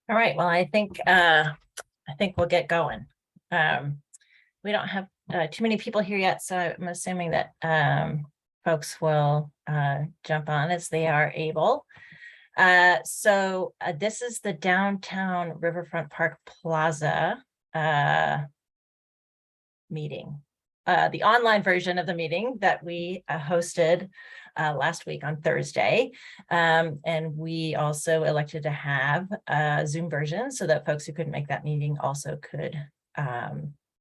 All right, well, I think we'll get going. We don't have too many people here yet, so I'm assuming that folks will jump on as they are able. So this is the downtown Riverfront Park Plaza meeting. The online version of the meeting that we hosted last week on Thursday. And we also elected to have a Zoom version so that folks who couldn't make that meeting also could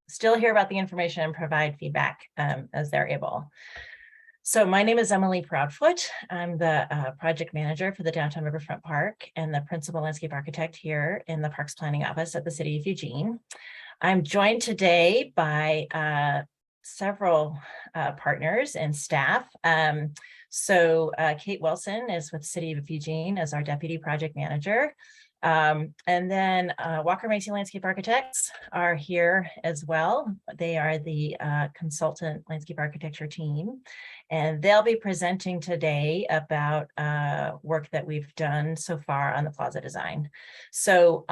still hear about the information and provide feedback as they're able. So my name is Emily Proudfoot. I'm the project manager for the Downtown Riverfront Park and the principal landscape architect here in the Parks Planning Office at the City of Eugene. I'm joined today by several partners and staff. So Kate Wilson is with City of Eugene as our deputy project manager. And then Walker Macy Landscape Architects are here as well. They are the consultant landscape architecture team, and they'll be presenting today about work that we've done so far on the plaza design. So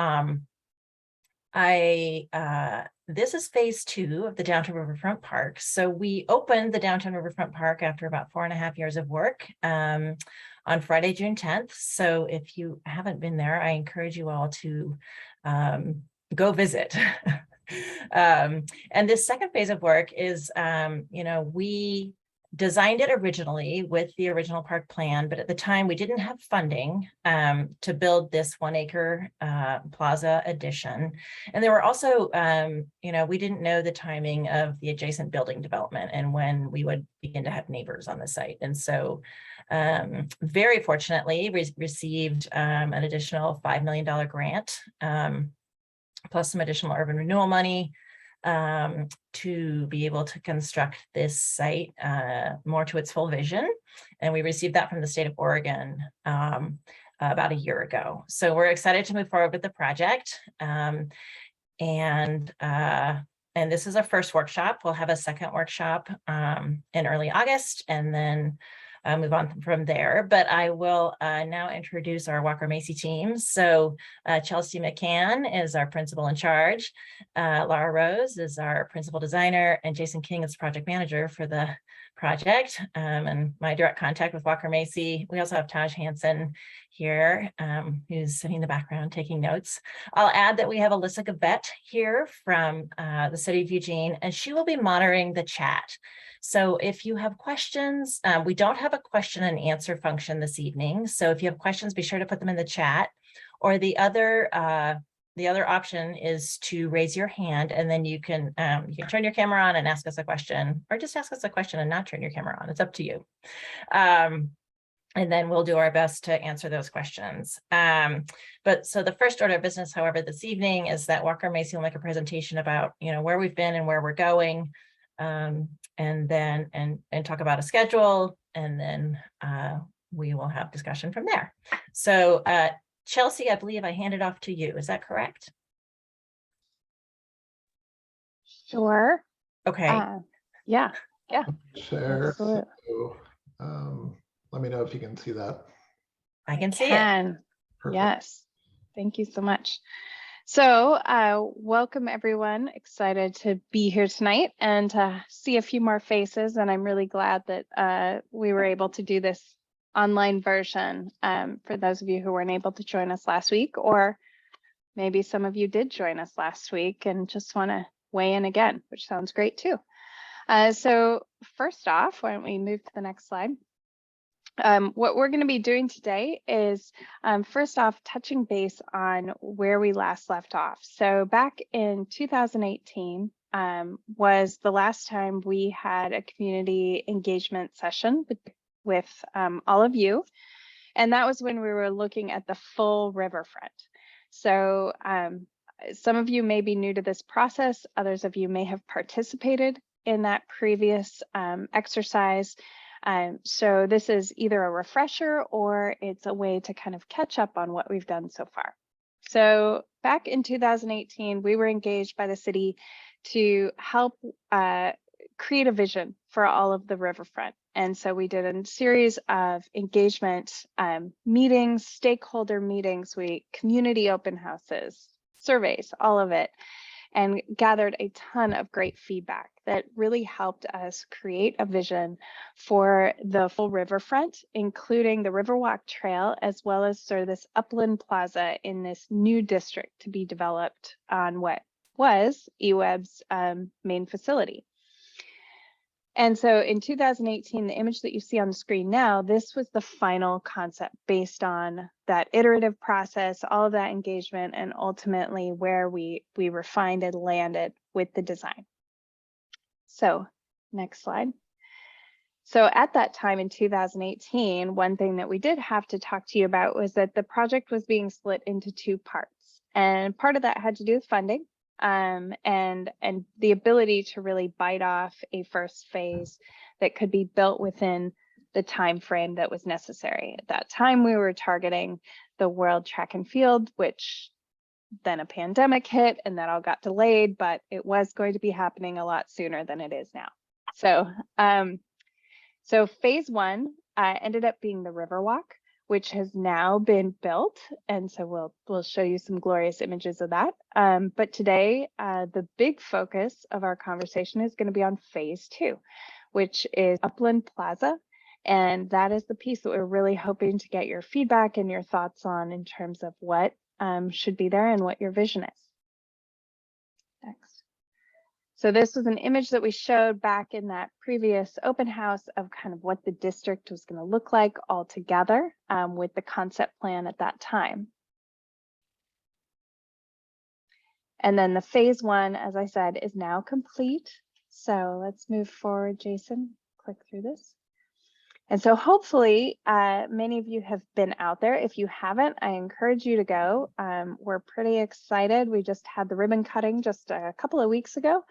this is phase 2 of the Downtown Riverfront Park. So we opened the Downtown Riverfront Park after about 4.5 years of work on Friday, June 10th. So if you haven't been there, I encourage you all to go visit. And this second phase of work is, we designed it originally with the original park plan, but at the time we didn't have funding to build this 1-acre plaza addition. And there were also, we didn't know the timing of the adjacent building development and when we would begin to have neighbors on the site. And so very fortunately, we received an additional $5 million grant, plus some additional urban renewal money to be able to construct this site more to its full vision. And we received that from the state of Oregon about a year ago. So we're excited to move forward with the project. And this is our first workshop. We'll have a second workshop in early August, and then move on from there. But I will now introduce our Walker Macy team. So Chelsea McCann is our principal in charge. Laura Rose is our principal designer, and Jason King is project manager for the project. And my direct contact with Walker Macy. We also have Taj Hansen here, who's sitting in the background taking notes. I'll add that we have Alyssa Gavette here from the City of Eugene, and she will be monitoring the chat. So if you have questions, we don't have a question and answer function this evening. So if you have questions, be sure to put them in the chat. Or the other option is to raise your hand, and then you can turn your camera on and ask us a question, or just ask us a question and not turn your camera on. It's up to you. And then we'll do our best to answer those questions. But so the first order of business, however, this evening is that Walker Macy will make a presentation about, where we've been and where we're going. And then talk about a schedule, and then we will have discussion from there. So Chelsea, I believe I handed off to you. Is that correct? Sure. Okay. Yeah. Share. So, let me know if you can see that. I can see it. Perfect. Yes. Thank you so much. So welcome everyone. Excited to be here tonight and to see a few more faces. And I'm really glad that we were able to do this online version for those of you who weren't able to join us last week, or maybe some of you did join us last week and just want to weigh in again, which sounds great too. So first off, why don't we move to the next slide? What we're going to be doing today is first off touching base on where we last left off. So back in 2018 was the last time we had a community engagement session with all of you. And that was when we were looking at the full riverfront. So some of you may be new to this process. Others of you may have participated in that previous exercise. So this is either a refresher or it's a way to kind of catch up on what we've done so far. So back in 2018, we were engaged by the city to help create a vision for all of the riverfront. And so we did a series of engagement meetings, stakeholder meetings, community open houses, surveys, all of it, and gathered a ton of great feedback that really helped us create a vision for the full riverfront, including the Riverwalk Trail, as well as sort of this upland plaza in this new district to be developed on what was eWeb's main facility. And so in 2018, the image that you see on the screen now, this was the final concept based on that iterative process, all of that engagement, and ultimately where we refined and landed with the design. So next slide. So at that time in 2018, one thing that we did have to talk to you about was that the project was being split into two parts. And part of that had to do with funding. And the ability to really bite off a first phase that could be built within the time frame that was necessary. At that time, we were targeting the World Track and Field, which then a pandemic hit and that all got delayed, but it was going to be happening a lot sooner than it is now. So phase one ended up being the Riverwalk, which has now been built. And so we'll show you some glorious images of that. But today, the big focus of our conversation is going to be on phase two, which is Upland Plaza. And that is the piece that we're really hoping to get your feedback and your thoughts on in terms of what should be there and what your vision is. Next. So this was an image that we showed back in that previous open house of kind of what the district was going to look like all together with the concept plan at that time. And then the phase one, as I said, is now complete. So let's move forward, Jason. Click through this. And so hopefully many of you have been out there. If you haven't, I encourage you to go. We're pretty excited. We just had the ribbon cutting just a couple of weeks ago.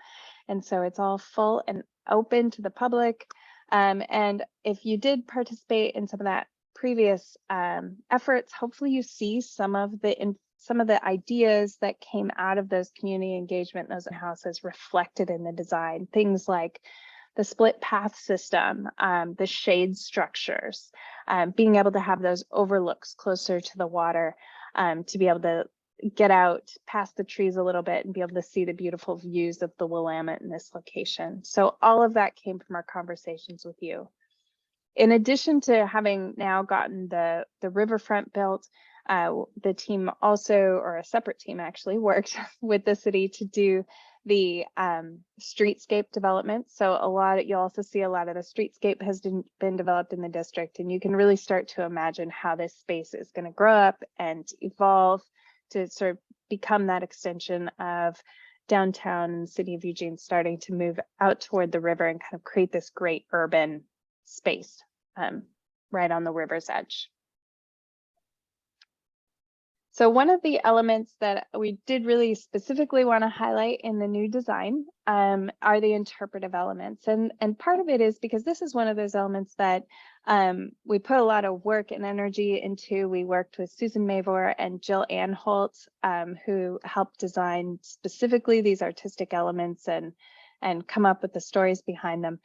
And so it's all full and open to the public. And if you did participate in some of that previous efforts, hopefully you see some of the ideas that came out of those community engagement, those houses reflected in the design. Things like the split path system, the shade structures, being able to have those overlooks closer to the water, to be able to get out past the trees a little bit and be able to see the beautiful views of the Willamette in this location. So all of that came from our conversations with you. In addition to having now gotten the riverfront built, the team also, or a separate team actually, worked with the city to do the streetscape development. So you'll also see a lot of the streetscape has been developed in the district, and you can really start to imagine how this space is going to grow up and evolve to sort of become that extension of downtown and the city of Eugene, starting to move out toward the river and kind of create this great urban space right on the river's edge. So one of the elements that we did really specifically want to highlight in the new design are the interpretive elements. And part of it is because this is one of those elements that we put a lot of work and energy into. We worked with Susan Mavor and Jill Anholt, who helped design specifically these artistic elements and come up with the stories behind them.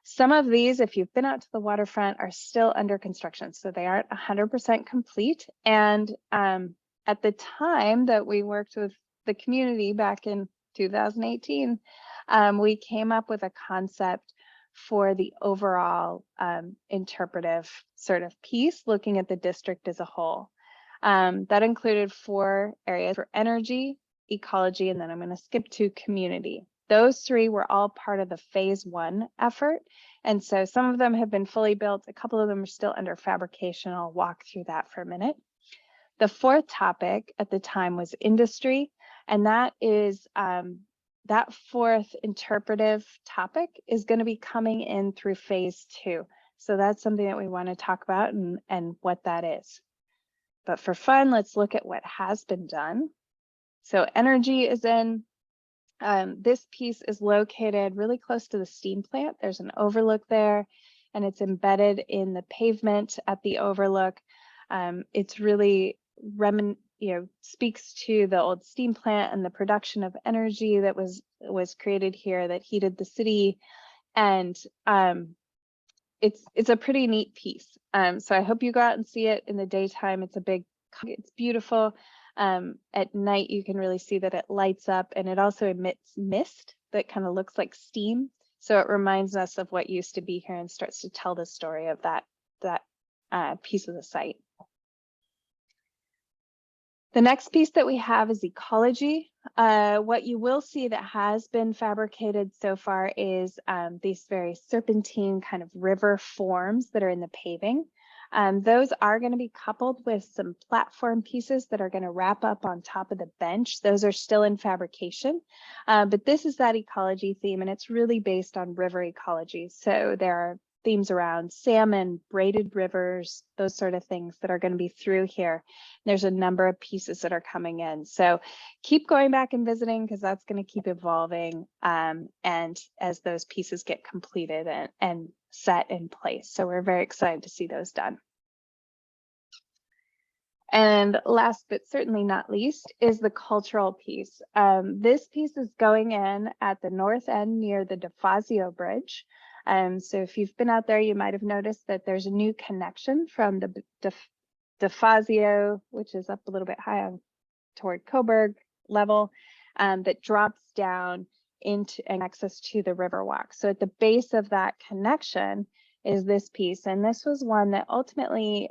Some of these, if you've been out to the waterfront, are still under construction, so they aren't 100% complete. And at the time that we worked with the community back in 2018, we came up with a concept for the overall interpretive sort of piece, looking at the district as a whole. That included 4 areas for energy, ecology, and then I'm going to skip to community. Those 3 were all part of the phase 1 effort. And so some of them have been fully built. A couple of them are still under fabrication. I'll walk through that for a minute. The 4th topic at the time was industry, and that is that 4th interpretive topic is going to be coming in through phase 2. So that's something that we want to talk about and what that is. But for fun, let's look at what has been done. So energy is in. This piece is located really close to the steam plant. There's an overlook there, and it's embedded in the pavement at the overlook. It's really speaks to the old steam plant and the production of energy that was created here that heated the city And it's a pretty neat piece. So I hope you go out and see it in the daytime. It's beautiful. At night, you can really see that it lights up, and it also emits mist that kind of looks like steam. So it reminds us of what used to be here and starts to tell the story of that piece of the site. The next piece that we have is Ecology. What you will see that has been fabricated so far is these very serpentine kind of river forms that are in the paving. Those are going to be coupled with some platform pieces that are going to wrap up on top of the bench. Those are still in fabrication, but this is that ecology theme, and it's really based on river ecology. So there are themes around salmon, braided rivers, those sort of things that are going to be through here. There's a number of pieces that are coming in. So keep going back and visiting, because that's going to keep evolving and as those pieces get completed and set in place. So we're very excited to see those done. And last but certainly not least is the cultural piece. This piece is going in at the north end near the DeFazio Bridge. So if you've been out there, you might have noticed that there's a new connection from the DeFazio, which is up a little bit high on toward Coburg level, that drops down into and access to the Riverwalk. So at the base of that connection is this piece. And this was one that ultimately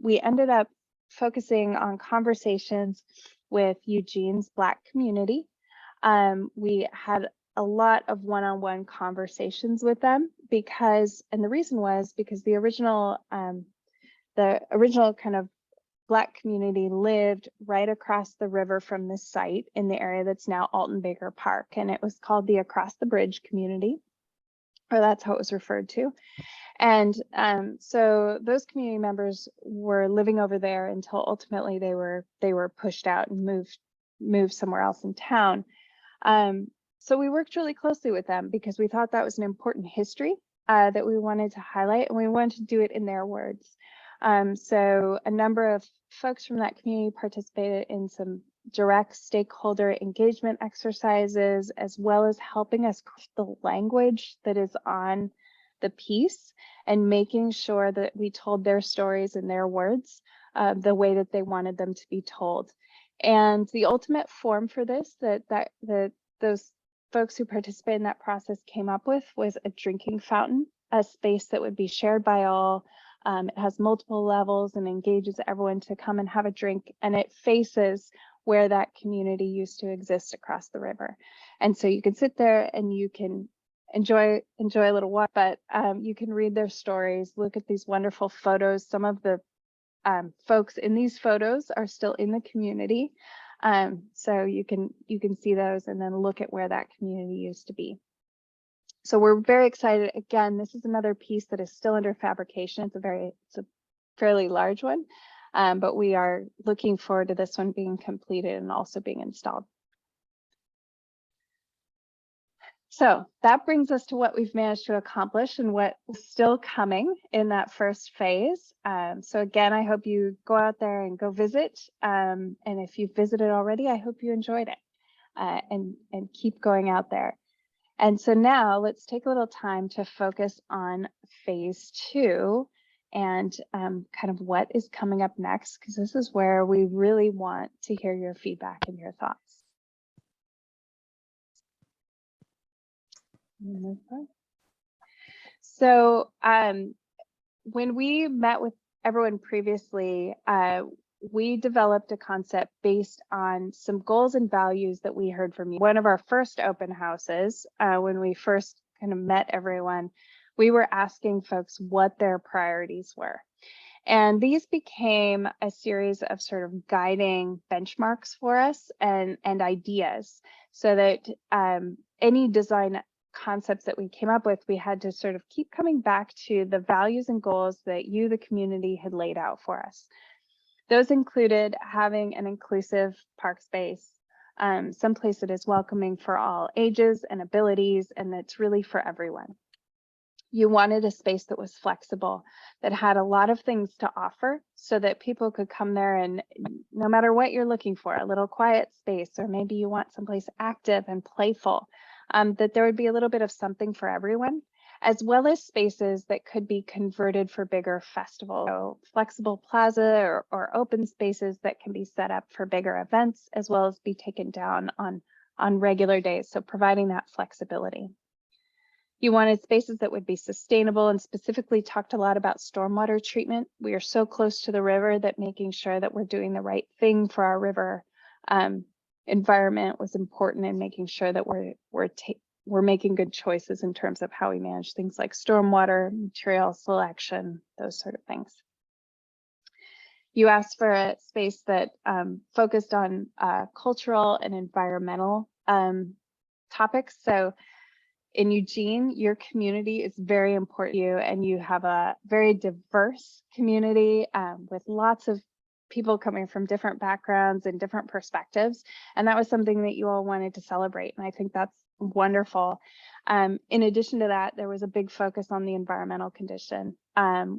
we ended up focusing on conversations with Eugene's Black community. We had a lot of one-on-one conversations with them because the reason was because the original kind of Black community lived right across the river from this site in the area that's now Alton Baker Park, and it was called the Across the Bridge community, or that's how it was referred to. And so those community members were living over there until ultimately they were pushed out and moved somewhere else in town. So we worked really closely with them because we thought that was an important history that we wanted to highlight, and we wanted to do it in their words. So a number of folks from that community participated in some direct stakeholder engagement exercises, as well as helping us craft the language that is on the piece and making sure that we told their stories in their words the way that they wanted them to be told. And the ultimate form for this that those folks who participated in that process came up with was a drinking fountain, a space that would be shared by all. It has multiple levels and engages everyone to come and have a drink, and it faces where that community used to exist across the river. And so you can sit there and you can enjoy a little walk, but you can read their stories, look at these wonderful photos. Some of the folks in these photos are still in the community. So you can see those and then look at where that community used to be. So we're very excited. Again, this is another piece that is still under fabrication. It's a fairly large one, but we are looking forward to this one being completed and also being installed. So that brings us to what we've managed to accomplish and what is still coming in that first phase. So again, I hope you go out there and go visit. And if you've visited already, I hope you enjoyed it and keep going out there. And so now let's take a little time to focus on phase 2 and kind of what is coming up next, because this is where we really want to hear your feedback and your thoughts. So when we met with everyone previously, we developed a concept based on some goals and values that we heard from you. One of our first open houses, when we first kind of met everyone, we were asking folks what their priorities were. And these became a series of sort of guiding benchmarks for us and ideas, so that any design concepts that we came up with, we had to sort of keep coming back to the values and goals that you, the community, had laid out for us. Those included having an inclusive park space, someplace that is welcoming for all ages and abilities, and that's really for everyone. You wanted a space that was flexible, that had a lot of things to offer, so that people could come there and no matter what you're looking for, a little quiet space, or maybe you want someplace active and playful, that there would be a little bit of something for everyone, as well as spaces that could be converted for bigger festivals. So flexible plaza or open spaces that can be set up for bigger events, as well as be taken down on regular days. So providing that flexibility. You wanted spaces that would be sustainable, and specifically talked a lot about stormwater treatment. We are so close to the river that making sure that we're doing the right thing for our river environment was important, and making sure that we're making good choices in terms of how we manage things like stormwater, material selection, those sort of things. You asked for a space that focused on cultural and environmental topics. So in Eugene, your community is very important to you, and you have a very diverse community with lots of people coming from different backgrounds and different perspectives. And that was something that you all wanted to celebrate. And I think that's wonderful. In addition to that, there was a big focus on the environmental condition.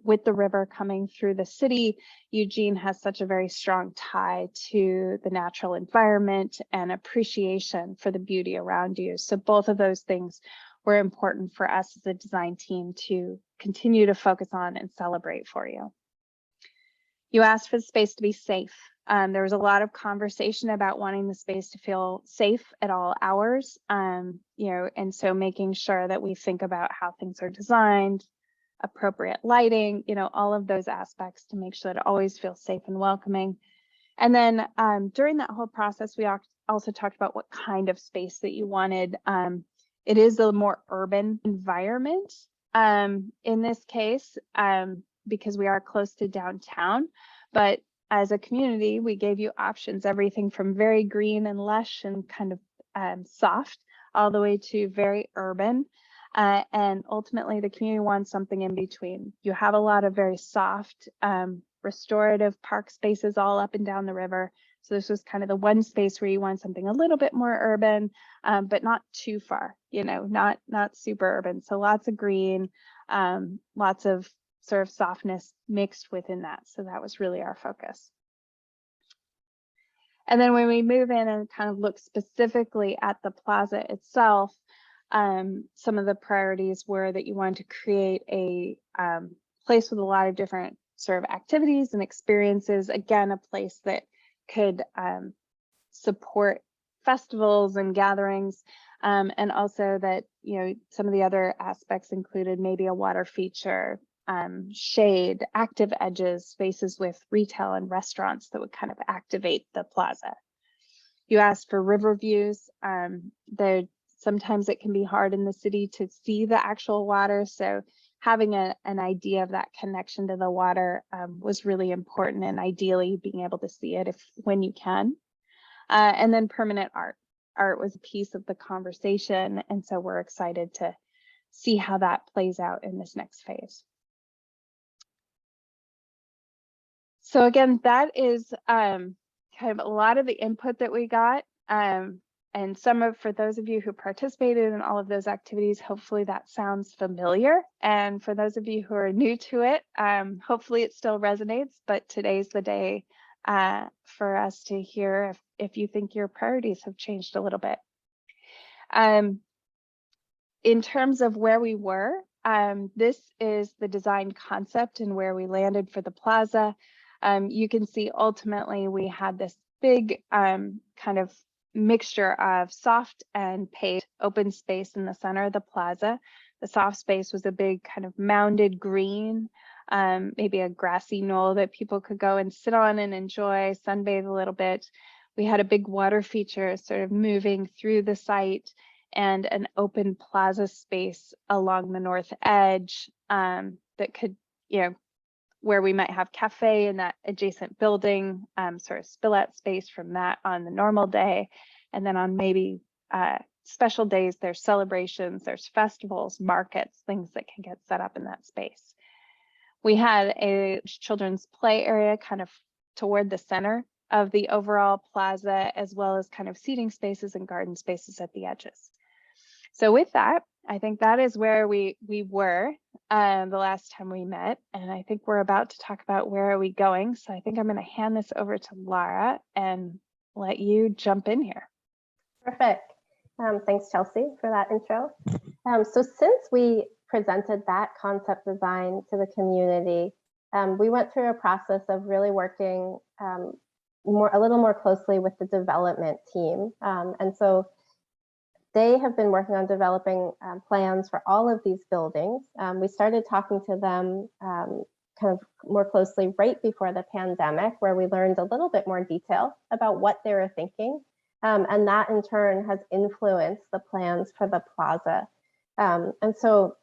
With the river coming through the city, Eugene has such a very strong tie to the natural environment and appreciation for the beauty around you. So both of those things were important for us as a design team to continue to focus on and celebrate for you. You asked for the space to be safe. There was a lot of conversation about wanting the space to feel safe at all hours, and so making sure that we think about how things are designed, appropriate lighting, all of those aspects to make sure that it always feels safe and welcoming. And then during that whole process, we also talked about what kind of space that you wanted. It is a more urban environment in this case, because we are close to downtown, but as a community, we gave you options, everything from very green and lush and kind of soft, all the way to very urban. And ultimately, the community wants something in between. You have a lot of very soft, restorative park spaces all up and down the river. So this was kind of the one space where you want something a little bit more urban, but not too far, not super urban. So lots of green, lots of sort of softness mixed within that. So that was really our focus. And then when we move in and kind of look specifically at the plaza itself, some of the priorities were that you wanted to create a place with a lot of different sort of activities and experiences. Again, a place that could support festivals and gatherings, and also that, some of the other aspects included maybe a water feature, shade, active edges, spaces with retail and restaurants that would kind of activate the plaza. You asked for river views. Sometimes it can be hard in the city to see the actual water, so having an idea of that connection to the water was really important, and ideally being able to see it when you can. And then permanent art. Art was a piece of the conversation, and so we're excited to see how that plays out in this next phase. So again, that is kind of a lot of the input that we got. And for those of you who participated in all of those activities, hopefully that sounds familiar. And for those of you who are new to it, hopefully it still resonates, but today's the day for us to hear if you think your priorities have changed a little bit. In terms of where we were, this is the design concept and where we landed for the plaza. You can see ultimately we had this big kind of mixture of soft and paved open space in the center of the plaza. The soft space was a big kind of mounded green, maybe a grassy knoll that people could go and sit on and enjoy, sunbathe a little bit. We had a big water feature sort of moving through the site, and an open plaza space along the north edge that could, where we might have cafe in that adjacent building, sort of spill out space from that on the normal day. And then on maybe special days, there's celebrations, there's festivals, markets, things that can get set up in that space. We had a children's play area kind of toward the center of the overall plaza, as well as kind of seating spaces and garden spaces at the edges. So with that, I think that is where we were the last time we met, and I think we're about to talk about where are we going. So I think I'm going to hand this over to Lara and let you jump in here. Perfect. Thanks, Chelsea, for that intro. So since we presented that concept design to the community, we went through a process of really working a little more closely with the development team. And so they have been working on developing plans for all of these buildings. We started talking to them kind of more closely right before the pandemic, where we learned a little bit more detail about what they were thinking. And that in turn has influenced the plans for the plaza. And so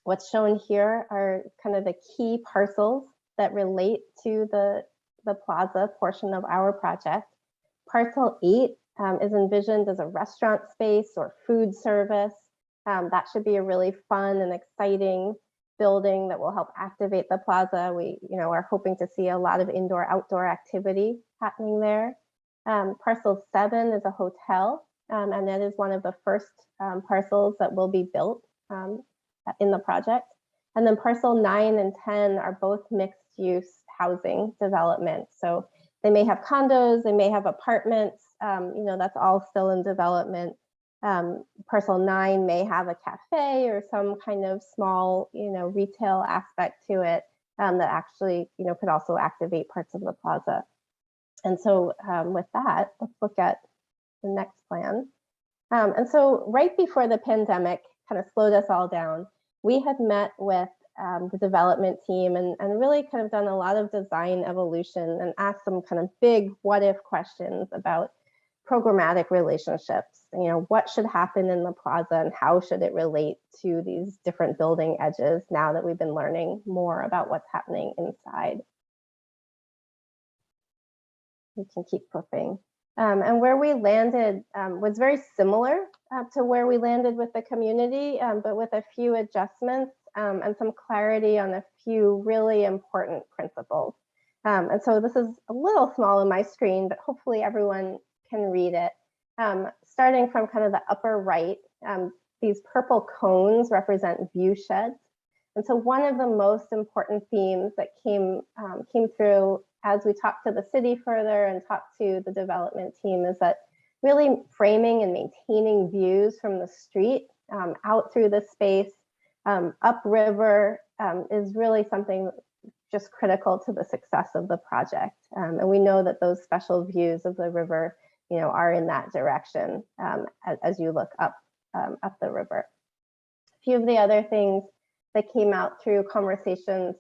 what's shown here are kind of the key parcels that relate to the plaza portion of our project. Parcel 8 is envisioned as a restaurant space or food service. That should be a really fun and exciting building that will help activate the plaza. We are hoping to see a lot of indoor-outdoor activity happening there. Parcel 7 is a hotel, and that is one of the first parcels that will be built in the project. And then parcel 9 and 10 are both mixed-use housing development. So they may have condos, they may have apartments, that's all still in development. Parcel 9 may have a cafe or some kind of small, retail aspect to it that actually, could also activate parts of the plaza. And so with that, let's look at the next plan. And so right before the pandemic kind of slowed us all down, we had met with the development team and really kind of done a lot of design evolution and asked some kind of big what if questions about programmatic relationships. What should happen in the plaza and how should it relate to these different building edges now that we've been learning more about what's happening inside. We can keep flipping. And where we landed was very similar to where we landed with the community, but with a few adjustments and some clarity on a few really important principles. And so this is a little small on my screen, but hopefully everyone can read it. Starting from kind of the upper right, these purple cones represent view sheds. And so one of the most important themes that came through as we talked to the city further and talked to the development team is that really framing and maintaining views from the street out through the space, upriver is really something just critical to the success of the project. And we know that those special views of the river, are in that direction as you look up the river. A few of the other things that came out through conversations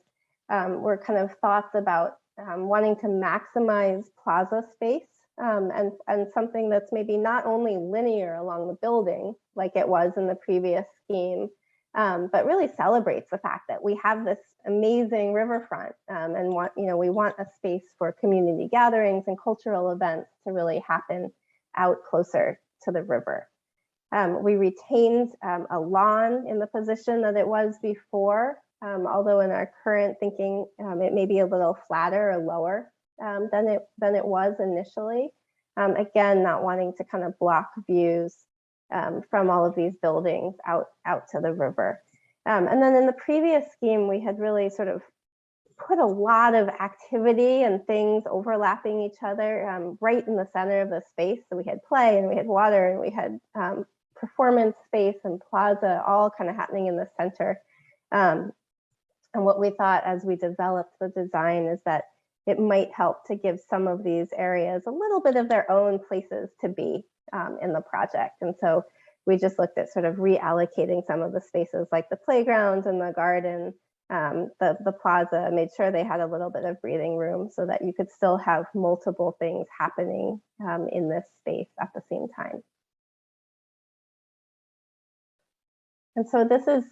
were kind of thoughts about wanting to maximize plaza space and something that's maybe not only linear along the building like it was in the previous scheme, but really celebrates the fact that we have this amazing riverfront and we want a space for community gatherings and cultural events to really happen out closer to the river. We retained a lawn in the position that it was before, although in our current thinking, it may be a little flatter or lower than it was initially. Again, not wanting to kind of block views from all of these buildings out to the river. And then in the previous scheme, we had really sort of put a lot of activity and things overlapping each other right in the center of the space. So we had play and we had water and we had performance space and plaza all kind of happening in the center. And what we thought as we developed the design is that it might help to give some of these areas a little bit of their own places to be in the project. And so we just looked at sort of reallocating some of the spaces like the playgrounds and the garden, the plaza, made sure they had a little bit of breathing room so that you could still have multiple things happening in this space at the same time. And so this is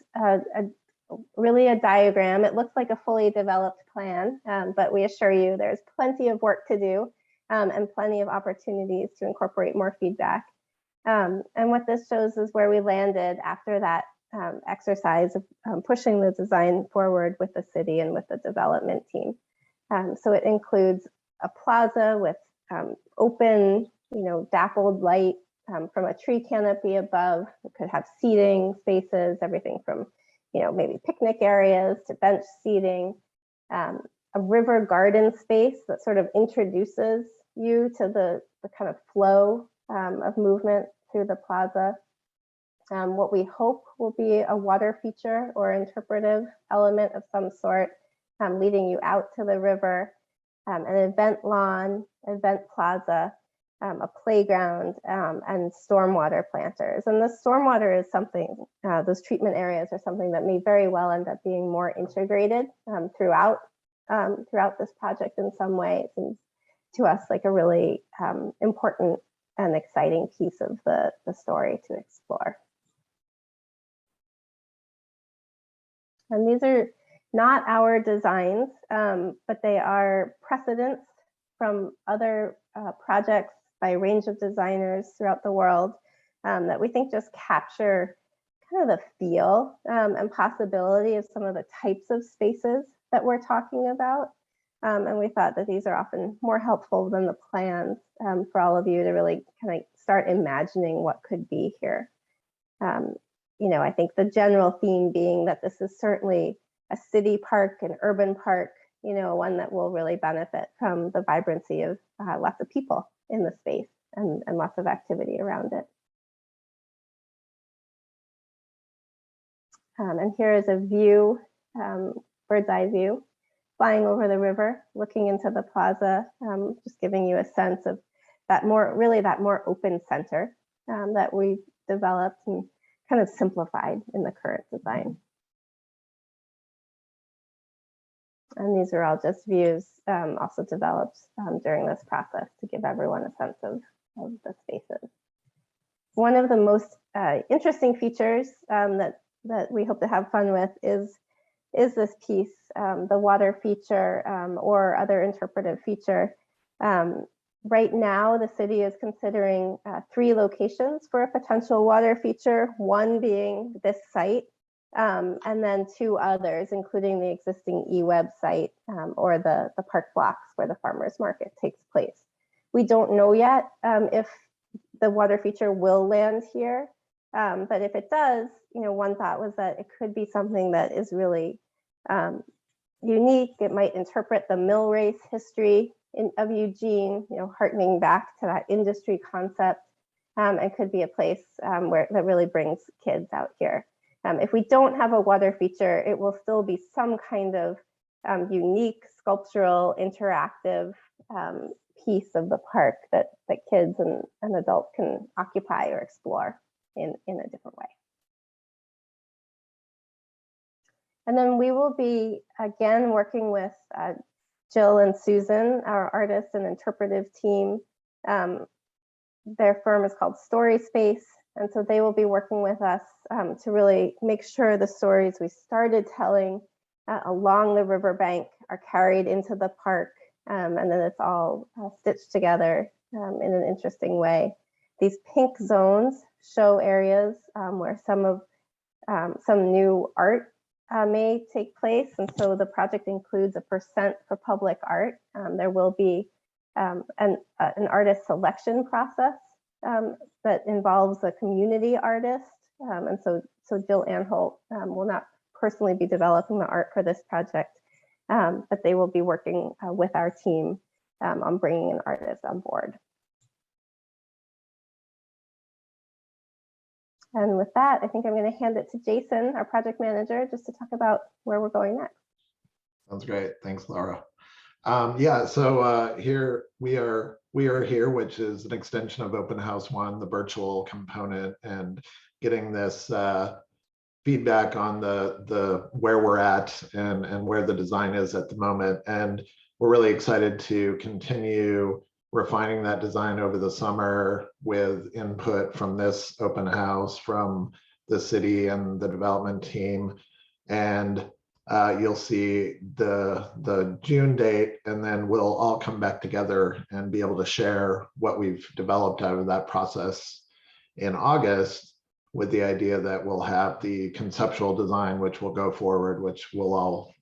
really a diagram. It looks like a fully developed plan, but we assure you there's plenty of work to do and plenty of opportunities to incorporate more feedback. And what this shows is where we landed after that exercise of pushing the design forward with the city and with the development team. So it includes a plaza with open, dappled light from a tree canopy above. It could have seating spaces, everything from maybe picnic areas to bench seating, a river garden space that sort of introduces you to the kind of flow of movement through the plaza. What we hope will be a water feature or interpretive element of some sort, leading you out to the river, an event lawn, event plaza, a playground, and stormwater planters. And the stormwater is something, those treatment areas are something that may very well end up being more integrated throughout this project in some way. It seems to us like a really important and exciting piece of the story to explore. And these are not our designs, but they are precedents from other projects by a range of designers throughout the world that we think just capture kind of the feel and possibility of some of the types of spaces that we're talking about. And we thought that these are often more helpful than the plans for all of you to really kind of start imagining what could be here. You know, I think the general theme being that this is certainly a city park, an urban park, you know, one that will really benefit from the vibrancy of lots of people in the space and lots of activity around it. And here is a view, bird's eye view, flying over the river, looking into the plaza, just giving you a sense of that more open center that we've developed and kind of simplified in the current design. And these are all just views also developed during this process to give everyone a sense of the spaces. One of the most interesting features that we hope to have fun with is this piece, the water feature or other interpretive feature. Right now, the city is considering 3 locations for a potential water feature, one being this site, and then 2 others, including the existing eWebsite or the park blocks where the farmers market takes place. We don't know yet if the water feature will land here, but if it does, you know, one thought was that it could be something that is really unique. It might interpret the mill race history of Eugene, you know, harkening back to that industry concept, and could be a place that really brings kids out here. If we don't have a water feature, it will still be some kind of unique sculptural interactive piece of the park that kids and adults can occupy or explore in a different way. And then we will be, again, working with Jill and Susan, our artist and interpretive team. Their firm is called Story Space, and so they will be working with us to really make sure the stories we started telling along the riverbank are carried into the park, and then it's all stitched together in an interesting way. These pink zones show areas where some new art may take place, and so the project includes a % for public art. There will be an artist selection process that involves a community artist, and so Jill Anholt will not personally be developing the art for this project, but they will be working with our team on bringing an artist on board. And with that, I think I'm going to hand it to Jason, our project manager, just to talk about where we're going next. Sounds great. Thanks, Laura. Yeah, so here we are here, which is an extension of Open House 1, the virtual component, and getting this feedback on the where we're at and where the design is at the moment. And we're really excited to continue refining that design over the summer with input from this open house, from the city and the development team. And you'll see the June date, and then we'll all come back together and be able to share what we've developed out of that process in August, with the idea that we'll have the conceptual design, which will go forward, which will all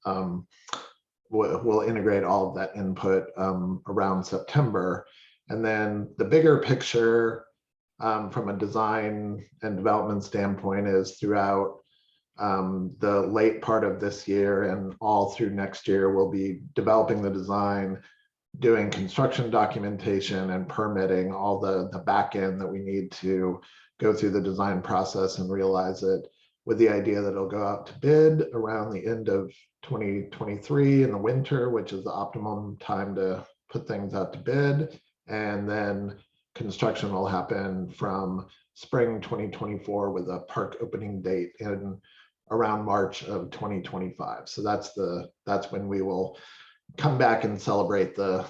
we'll integrate all of that input around September. And then the bigger picture from a design and development standpoint is throughout the late part of this year and all through next year, we'll be developing the design, doing construction documentation and permitting, all the back end that we need to go through the design process and realize it, with the idea that it'll go out to bid around the end of 2023 in the winter, which is the optimum time to put things out to bid. And then construction will happen from spring 2024 with a park opening date in around March of 2025. So that's when we will come back and celebrate the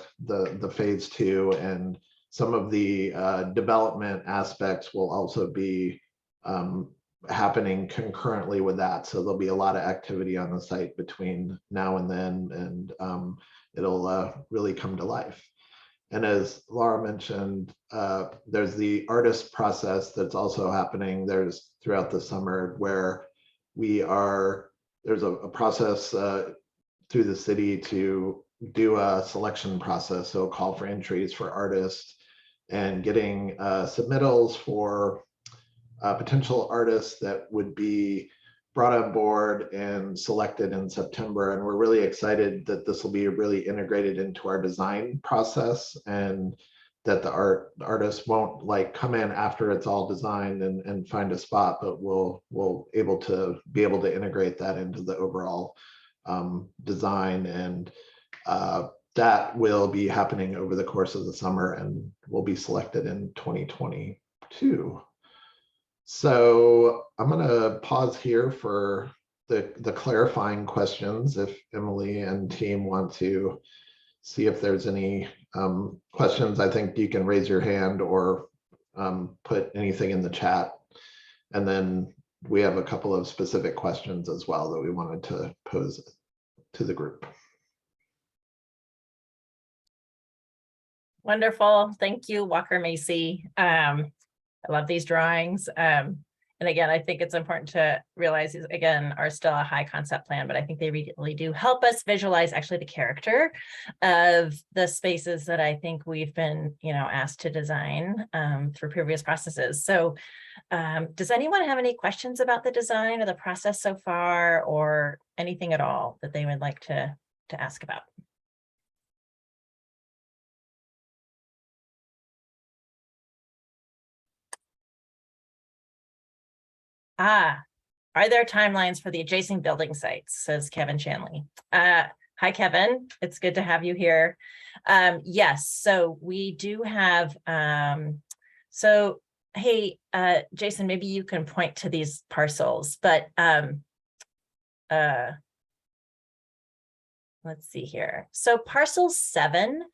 phase 2, and some of the development aspects will also be happening concurrently with that. So there'll be a lot of activity on the site between now and then, and it'll really come to life. And as Laura mentioned, there's the artist process that's also happening. There's throughout the summer where there's a process through the city to do a selection process, so a call for entries for artists, and getting submittals for potential artists that would be brought on board and selected in September. And we're really excited that this will be really integrated into our design process, and that the artists won't like come in after it's all designed and find a spot, but we'll be able to integrate that into the overall design. And that will be happening over the course of the summer and will be selected in 2022. So I'm going to pause here for the clarifying questions if Emily and team want to see if there's any questions. I think you can raise your hand or put anything in the chat. And then we have a couple of specific questions as well that we wanted to pose to the group. Wonderful. Thank you, Walker Macy. I love these drawings. And again, I think it's important to realize these, again, are still a high concept plan, but I think they really do help us visualize actually the character of the spaces that I think we've been, asked to design through previous processes. So does anyone have any questions about the design or the process so far, or anything at all that they would like to ask about? Are there timelines for the adjacent building sites, says Kevin Shanley. Hi, Kevin. It's good to have you here. Yes, so we do have, hey, Jason, maybe you can point to these parcels, but let's see here. So parcel 7,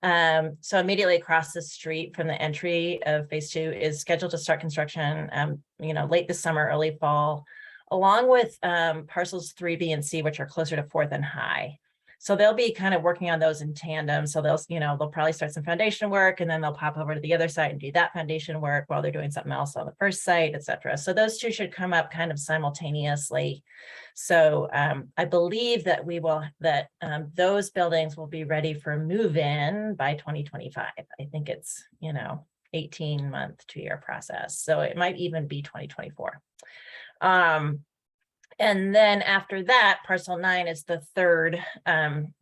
so immediately across the street from the entry of phase 2 is scheduled to start construction, late this summer, early fall, along with parcels 3B and C, which are closer to 4th and High. So they'll be kind of working on those in tandem. So they'll probably start some foundation work, and then they'll pop over to the other site and do that foundation work while they're doing something else on the first site, etc. So those two should come up kind of simultaneously. So I believe that those buildings will be ready for move-in by 2025. I think it's 18-month, 2-year process. So it might even be 2024. And then after that, parcel 9 is the third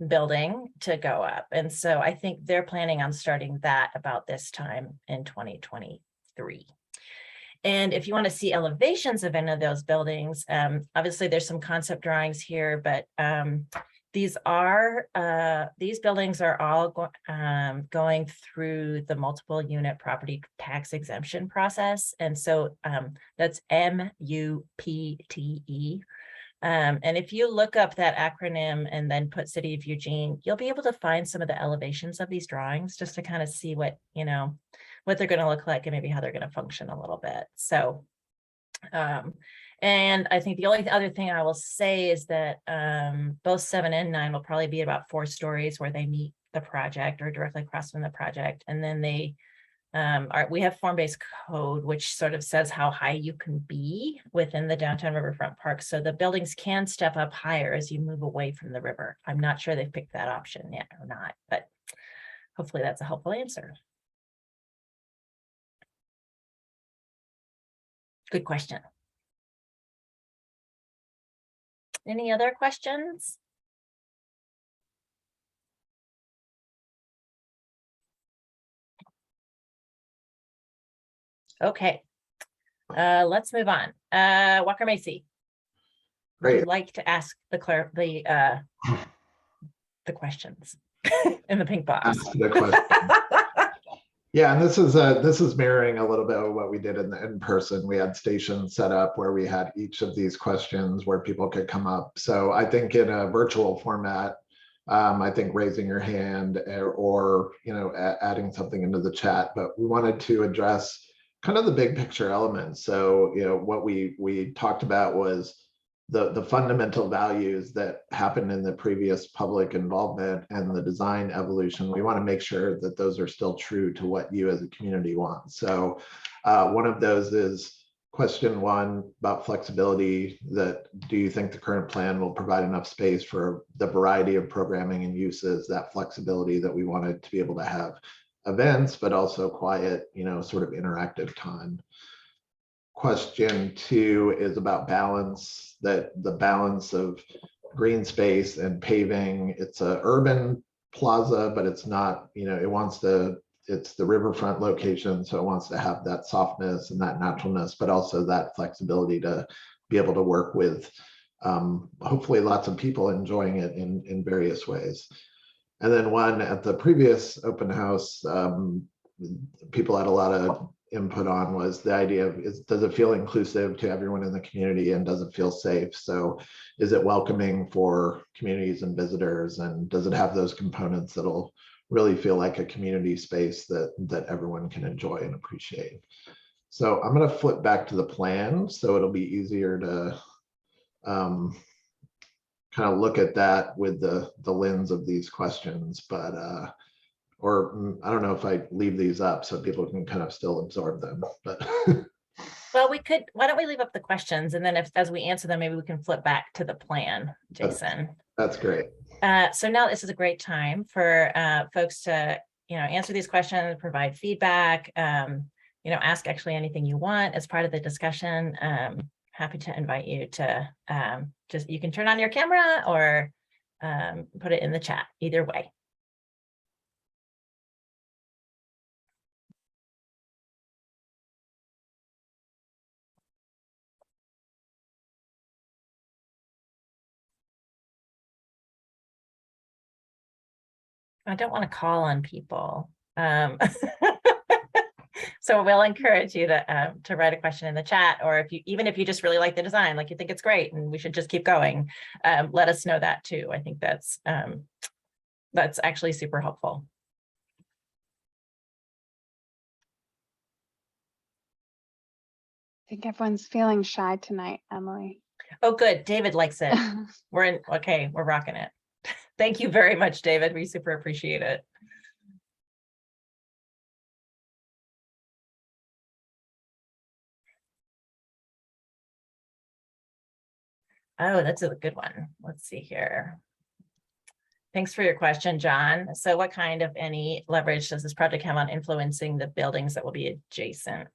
building to go up. And so I think they're planning on starting that about this time in 2023. And if you want to see elevations of any of those buildings, obviously there's some concept drawings here, but these buildings are all going through the multiple unit property tax exemption process. And so that's MUPTE. And if you look up that acronym and then put City of Eugene, you'll be able to find some of the elevations of these drawings just to kind of see what they're going to look like and maybe how they're going to function a little bit. So and I think the only other thing I will say is that both 7 and 9 will probably be about 4 stories where they meet the project or directly across from the project. And then we have form-based code, which sort of says how high you can be within the downtown Riverfront Park. So the buildings can step up higher as you move away from the river. I'm not sure they've picked that option yet or not, but hopefully that's a helpful answer. Good question. Any other questions? Okay, Let's move on. Walker Macy. Would you Great. like to ask the questions in the pink box? Ask the question. Yeah, and this is mirroring a little bit of what we did in person. We had stations set up where we had each of these questions where people could come up. So I think in a virtual format, I think raising your hand or adding something into the chat, but we wanted to address kind of the big picture elements. So what we talked about was the fundamental values that happened in the previous public involvement and the design evolution. We want to make sure that those are still true to what you as a community want. So one of those is question 1 about flexibility. That do you think the current plan will provide enough space for the variety of programming and uses, that flexibility that we wanted to be able to have events, but also quiet, sort of interactive time. Question 2 is about balance, that the balance of green space and paving. It's a urban plaza, but it's not, it's the riverfront location. So it wants to have that softness and that naturalness, but also that flexibility to be able to work with hopefully lots of people enjoying it in various ways. And then one at the previous open house, people had a lot of input on was the idea of does it feel inclusive to everyone in the community, and does it feel safe? So is it welcoming for communities and visitors, and does it have those components that'll really feel like a community space that everyone can enjoy and appreciate? So I'm going to flip back to the plan so it'll be easier to kind of look at that with the lens of these questions, but or I don't know if I leave these up so people can kind of still absorb them, but. Well, why don't we leave up the questions, and then as we answer them, maybe we can flip back to the plan, Jason. That's great. So now this is a great time for folks to, answer these questions, provide feedback, ask actually anything you want as part of the discussion. Happy to invite you to you can turn on your camera or put it in the chat, either way. I don't want to call on people. So we'll encourage you to write a question in the chat, or even if you just really like the design, like you think it's great and we should just keep going, let us know that too. I think that's actually super helpful. I think everyone's feeling shy tonight, Emily. Oh, good. David likes it. We're rocking it. Thank you very much, David. We super appreciate it. Oh, that's a good one. Let's see here. Thanks for your question, John. So what kind of any leverage does this project have on influencing the buildings that will be adjacent?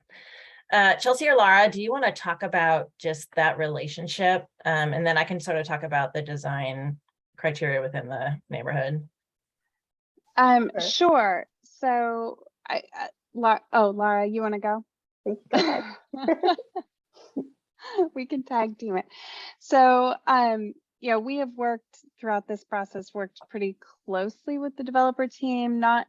Chelsea or Laura, do you want to talk about just that relationship? And then I can sort of talk about the design criteria within the neighborhood. Sure. So Laura, you want to go? Go ahead. We can tag team it. So, we have worked throughout this process, worked pretty closely with the developer team, not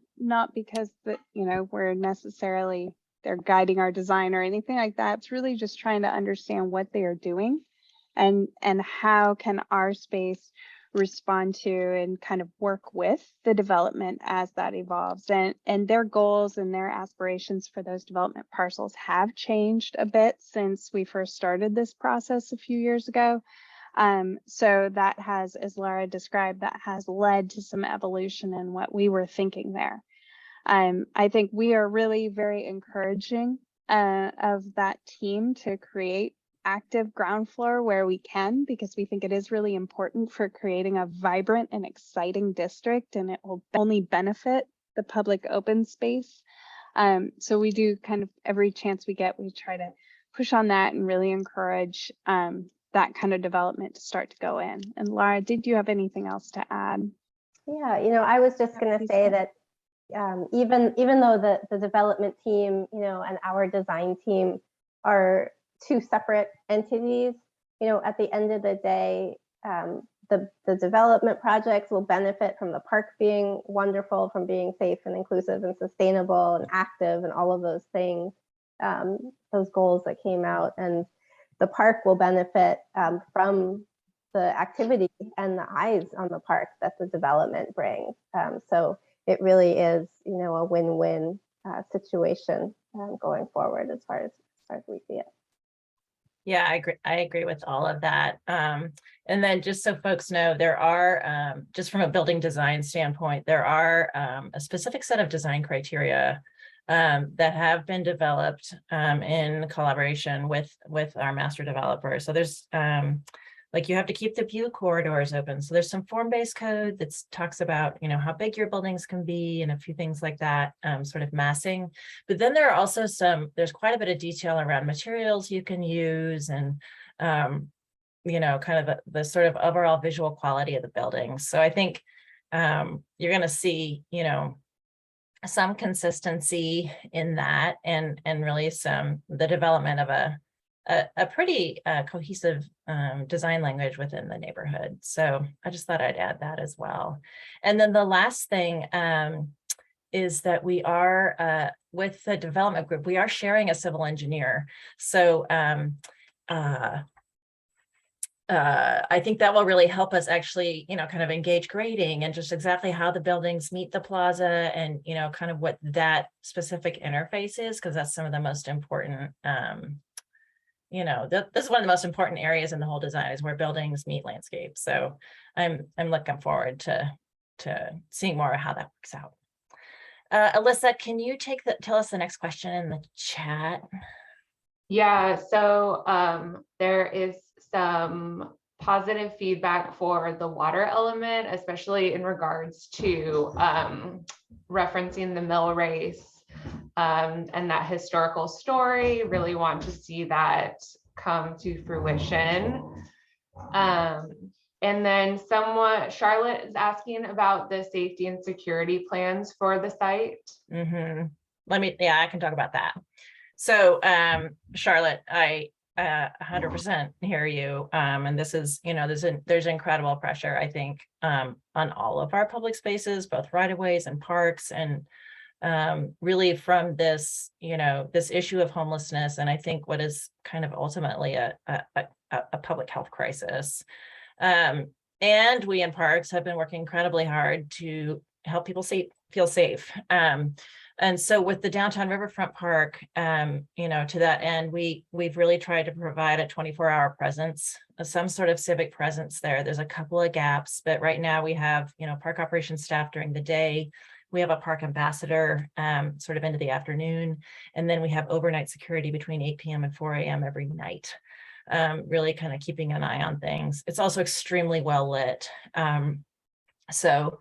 because we're necessarily they're guiding our design or anything like that. It's really just trying to understand what they are doing and how can our space respond to and kind of work with the development as that evolves, and their goals and their aspirations for those development parcels have changed a bit since we first started this process a few years ago. So that has, as Laura described, that has led to some evolution in what we were thinking there. I think we are really very encouraging of that team to create active ground floor where we can, because we think it is really important for creating a vibrant and exciting district, and it will only benefit the public open space. So we do kind of every chance we get, we try to push on that and really encourage that kind of development to start to go in. And Laura, did you have anything else to add? Yeah, I was just going to say that even though the development team, and our design team are two separate entities. You know, at the end of the day, the development projects will benefit from the park being wonderful, from being safe and inclusive and sustainable and active and all of those things, those goals that came out. And the park will benefit from the activity and the eyes on the park that the development brings. So it really is, you know, a win-win situation going forward as far as we see it. Yeah, I agree with all of that. And then just so folks know, there are, just from a building design standpoint, there are a specific set of design criteria that have been developed in collaboration with our master developer. So there's like you have to keep the view corridors open. So there's some form-based code that talks about, you know, how big your buildings can be and a few things like that, sort of massing. But then there are also there's quite a bit of detail around materials you can use and, you know, kind of the sort of overall visual quality of the building. So I think you're going to see, you know, some consistency in that and really the development of a pretty cohesive design language within the neighborhood. So I just thought I'd add that as well. And then the last thing is that we are, with the development group, we are sharing a civil engineer. So I think that will really help us actually, you know, kind of engage grading and just exactly how the buildings meet the plaza and, you know, kind of what that specific interface is, because that's some of the most important you know, this is one of the most important areas in the whole design is where buildings meet landscape. So I'm looking forward to seeing more of how that works out. Alyssa, can you tell us the next question in the chat? Yeah, so there is some positive feedback for the water element, especially in regards to referencing the mill race. And that historical story, really want to see that come to fruition. And then Charlotte is asking about the safety and security plans for the site. Yeah, I can talk about that. So Charlotte, I 100% hear you. And this is, you know, there's incredible pressure, I think, on all of our public spaces, both right-of-ways and parks, and really from this, you know, this issue of homelessness, and I think what is kind of ultimately a public health crisis. And we in parks have been working incredibly hard to help people feel safe. And so with the downtown Riverfront Park, you know, to that end, we've really tried to provide a 24-hour presence, some sort of civic presence there. There's a couple of gaps, but right now we have, you know, park operations staff during the day. We have a park ambassador sort of into the afternoon, and then we have overnight security between 8 p.m. and 4 a.m. every night, really kind of keeping an eye on things. It's also extremely well lit. So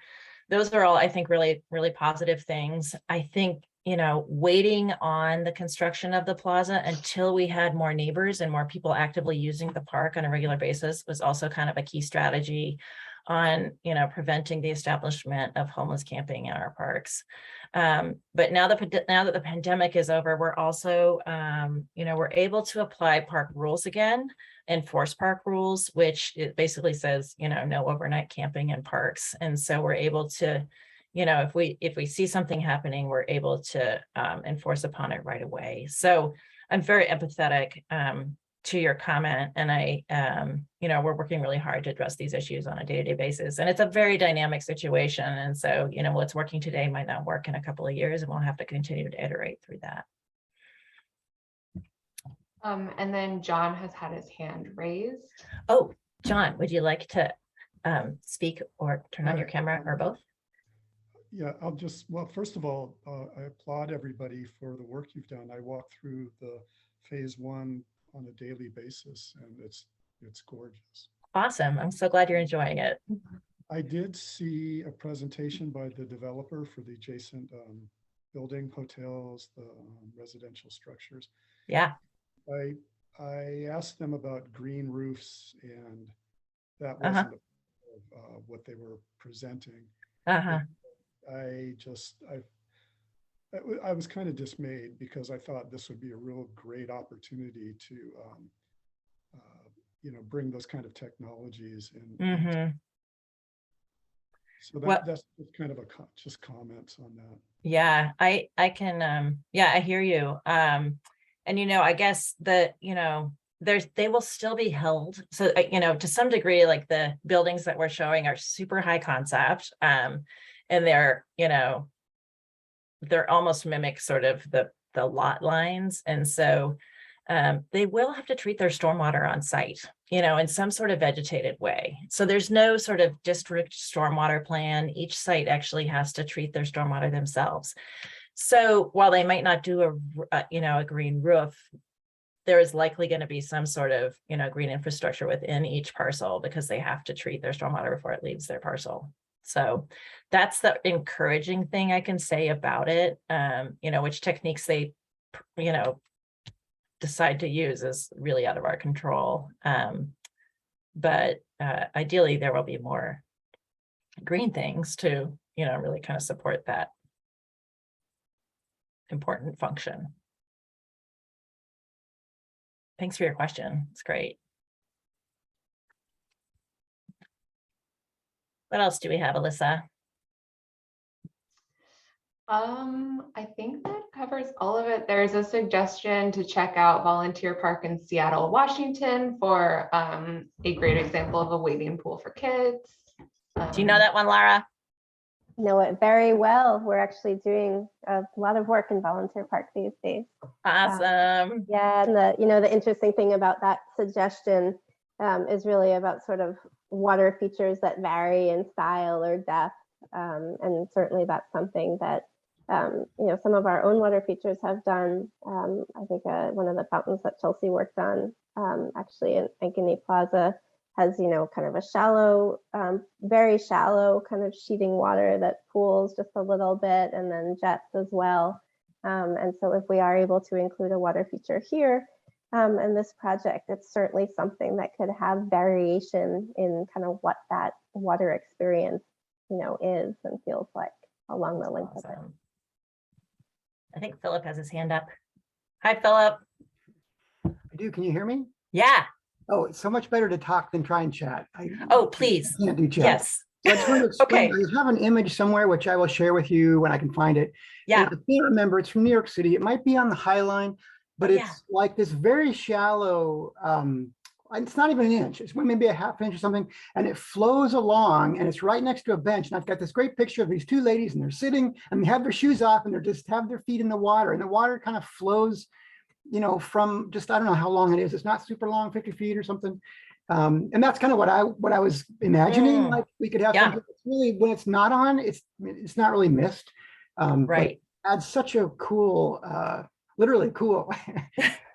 those are all, I think, really, really positive things. I think, you know, waiting on the construction of the plaza until we had more neighbors and more people actively using the park on a regular basis was also kind of a key strategy on, you know, preventing the establishment of homeless camping in our parks. But now that the pandemic is over, we're also, you know, we're able to apply park rules again, enforce park rules, which it basically says, you know, no overnight camping in parks. And so we're able to, you know, if we see something happening, we're able to enforce upon it right away. So I'm very empathetic to your comment, and I, you know, we're working really hard to address these issues on a day-to-day basis, and it's a very dynamic situation. And so, you know, what's working today might not work in a couple of years, and we'll have to continue to iterate through that. And then John has had his hand raised. Oh, John, would you like to speak or turn on your camera, or both? Yeah, well, first of all, I applaud everybody for the work you've done. I walked through the phase 1 on a daily basis, and it's gorgeous. Awesome. I'm so glad you're enjoying it. I did see a presentation by the developer for the adjacent building, hotels, the residential structures. Yeah. I asked them about green roofs, and that wasn't what they were presenting. I I was kind of dismayed because I thought this would be a real great opportunity to, bring those kind of technologies in. Mhm. So Well- that's just kind of just comments on that. Yeah, I can, yeah, I hear you. And, I guess that, they will still be held. So, to some degree, like the buildings that we're showing are super high concept. And they're, they're almost mimic sort of the lot lines. And so they will have to treat their stormwater on site, in some sort of vegetated way. So there's no sort of district stormwater plan. Each site actually has to treat their stormwater themselves. So while they might not do a green roof, there is likely going to be some sort of, green infrastructure within each parcel because they have to treat their stormwater before it leaves their parcel. So that's the encouraging thing I can say about it. Which techniques they, decide to use is really out of our control. But ideally there will be more green things to, really kind of support that important function. Thanks for your question. It's great. What else do we have, Alyssa? I think that covers all of it. There's a suggestion to check out Volunteer Park in Seattle, Washington for a great example of a wading pool for kids. Do you know that one, Lara? Know it very well. We're actually doing a lot of work in Volunteer Park these days. Awesome. Yeah, and the interesting thing about that suggestion is really about sort of water features that vary in style or depth, and certainly that's something that some of our own water features have done. I think one of the fountains that Chelsea worked on, actually in Ankeny Plaza, has kind of a shallow, very shallow kind of sheeting water that pools just a little bit and then jets as well. And so if we are able to include a water feature here in this project, it's certainly something that could have variation in kind of what that water experience is and feels like along the length of it. Awesome. I think Philip has his hand up. Hi, Philip. I do. Can you hear me? Yeah. Oh, it's so much better to talk than try and chat. Oh, please. I can't do chat. Yes. So I just want to explain. Okay. I have an image somewhere which I will share with you when I can find it. Yeah. And I can't remember. It's from New York City. It might be on the High Line, but Oh, it's yeah. like this very shallow. It's not even an inch. It's maybe a half inch or something, and it flows along, and it's right next to a bench. And I've got this great picture of these two ladies, and they're sitting, and they have their shoes off, and they're just have their feet in the water, and the water kind of flows, from just I don't know how long it is. It's not super long, 50 feet or something. And that's kind of what I was imagining. Like we could have something that's really, when it's not on, it's not really missed. Right. But adds such a cool, literally cool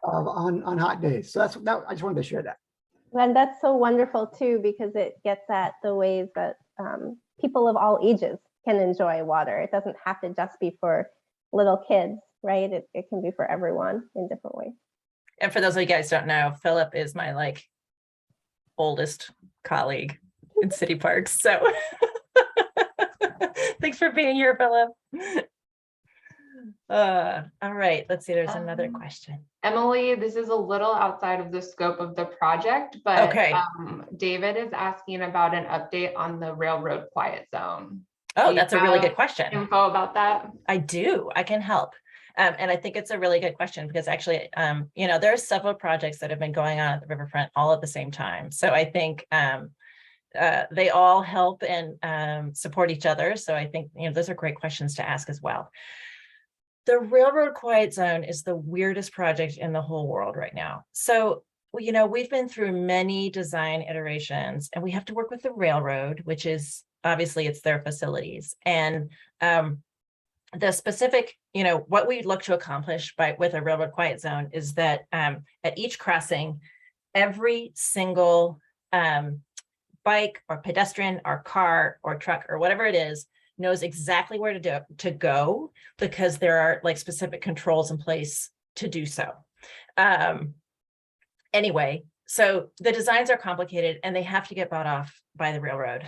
on hot days. So that I just wanted to share that. And that's so wonderful too, because it gets at the ways that people of all ages can enjoy water. It doesn't have to just be for little kids, right? It can be for everyone in different ways. And for those of you guys who don't know, Philip is my oldest colleague in City Parks. So thanks for being here, Philip. All right, let's see, there's another question. Emily, this is a little outside of the scope of the project, but Okay. David is asking about an update on the railroad quiet zone. Oh, Do you that's a really have good question. Info about that? I do, I can help. And I think it's a really good question because actually, there are several projects that have been going on at the Riverfront all at the same time. So I think they all help and support each other. So I think, those are great questions to ask as well. The Railroad Quiet Zone is the weirdest project in the whole world right now. So, we've been through many design iterations and we have to work with the railroad, which is obviously it's their facilities. And the specific, what we look to accomplish with a railroad quiet zone is that at each crossing, every single bike or pedestrian or car or truck or whatever it is knows exactly where to go because there are specific controls in place to do so. Anyway, so the designs are complicated and they have to get bought off by the railroad.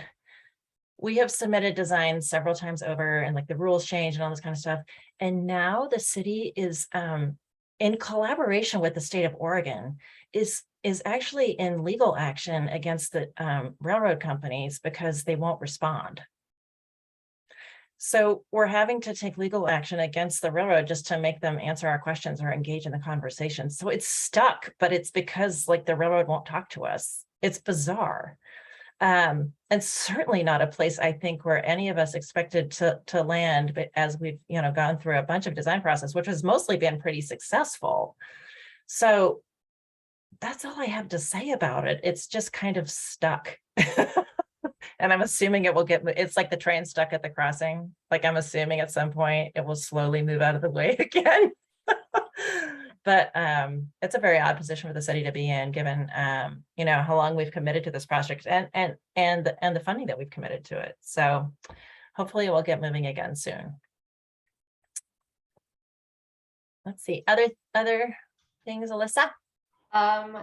we have submitted designs several times over, and like the rules change and all this kind of stuff. And now the city is in collaboration with the state of Oregon is actually in legal action against the railroad companies because they won't respond. So we're having to take legal action against the railroad just to make them answer our questions or engage in the conversation. So it's stuck, but it's because like the railroad won't talk to us. It's bizarre. And certainly not a place I think where any of us expected to land, but as we've gone through a bunch of design process, which has mostly been pretty successful. So that's all I have to say about it. It's just kind of stuck. And I'm assuming it will it's like the train stuck at the crossing. Like I'm assuming at some point it will slowly move out of the way again. But it's a very odd position for the city to be in, given how long we've committed to this project and the funding that we've committed to it. So hopefully we'll get moving again soon. Let's see, other things, Alyssa?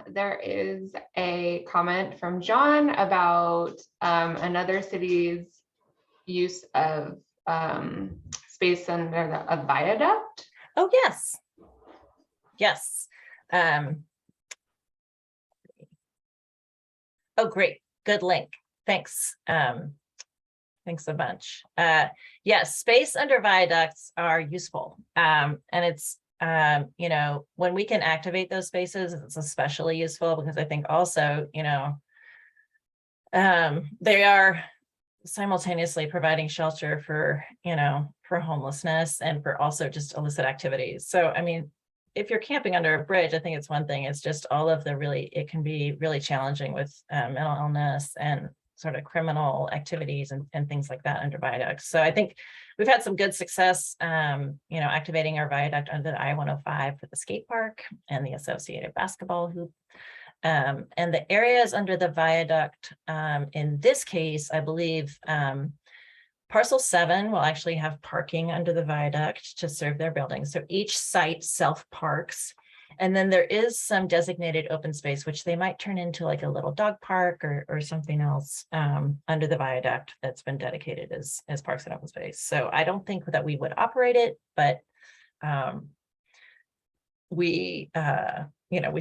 There is a comment from John about another city's use of space under a viaduct. Oh, yes. Yes. Oh, great. Good link. Thanks. Thanks a bunch. Yes, space under viaducts are useful. And it's, when we can activate those spaces, it's especially useful because I think also, they are simultaneously providing shelter for homelessness and for also just illicit activities. So, I mean, if you're camping under a bridge, I think it's one thing. It's just all of it can be really challenging with mental illness and sort of criminal activities and things like that under viaducts. So I think we've had some good success, activating our viaduct under the I-105 for the skate park and the associated basketball hoop. And the areas under the viaduct, in this case, I believe, Parcel 7 will actually have parking under the viaduct to serve their buildings. So each site self-parks. And then there is some designated open space, which they might turn into like a little dog park or something else under the viaduct that's been dedicated as parks and open space. So I don't think that we would operate it, but we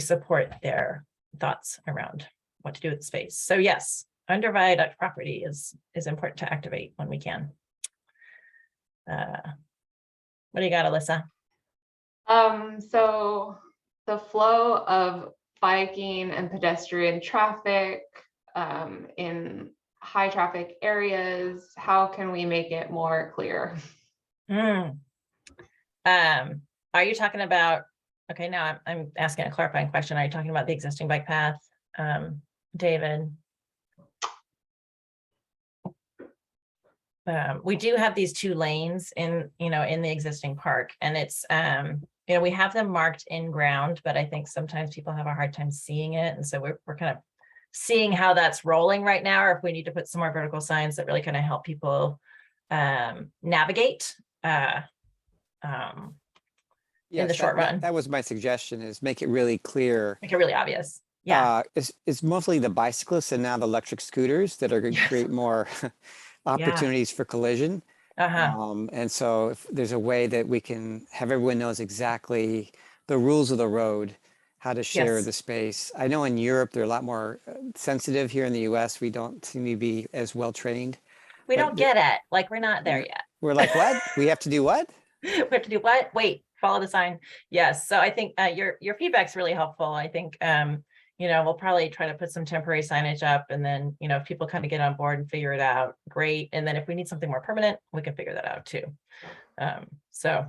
support their thoughts around what to do with the space. So yes, under viaduct property is important to activate when we can. What do you got, Alyssa? So the flow of biking and pedestrian traffic in high traffic areas, how can we make it more clear? Are you talking about, okay, now I'm asking a clarifying question. Are you talking about the existing bike path, David? We do have these 2 lanes in the existing park, and it's, we have them marked in ground, but I think sometimes people have a hard time seeing it. And so we're kind of seeing how that's rolling right now, or if we need to put some more vertical signs that really kind of help people navigate in the short run. That was my suggestion, is make it really clear. Make it really obvious. Yeah. It's mostly the bicyclists and now the electric scooters that are going to create more opportunities for collision. And so if there's a way that we can have everyone knows exactly the rules of the road, how to share the space. I know in Europe, they're a lot more sensitive. Here in the US, we don't seem to be as well trained. We don't get it. Like, we're not there yet. We're like, what? We have to do what? We have to do what? Wait, follow the sign. Yes. So I think your feedback's really helpful. I think, we'll probably try to put some temporary signage up, and then, if people kind of get on board and figure it out, great. And then if we need something more permanent, we can figure that out too. So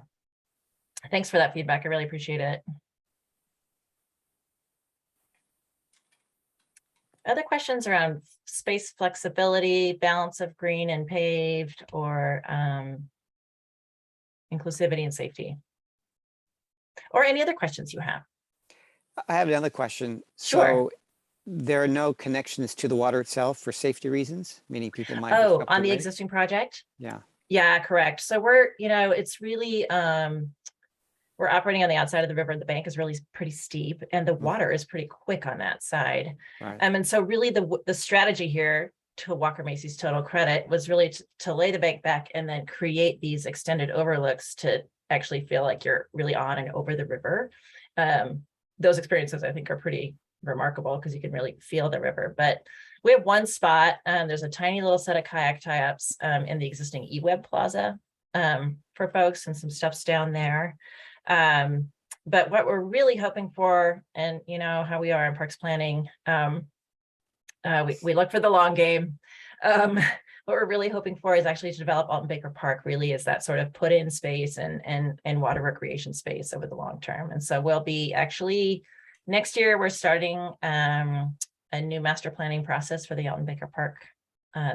thanks for that feedback. I really appreciate it. Other questions around space flexibility, balance of green and paved, or inclusivity and safety, or any other questions you have? I have another question. Sure. So there are no connections to the water itself for safety reasons, meaning people might. Oh, on the existing project? Yeah. Yeah, correct. So we're, it's really, we're operating on the outside of the river. The bank is really pretty steep, and the water is pretty quick on that side. Right. And so really the strategy here, to Walker Macy's total credit, was really to lay the bank back and then create these extended overlooks to actually feel like you're really on and over the river. Those experiences I think are pretty remarkable because you can really feel the river. But we have one spot, there's a tiny little set of kayak tie-ups in the existing eWeb Plaza for folks, and some stuff's down there. But what we're really hoping for, and you know how we are in parks planning, we look for the long game. What we're really hoping for is actually to develop Alton Baker Park really is that sort of put in space and water recreation space over the long term. And so we'll be actually, next year, we're starting a new master planning process for the Alton Baker Park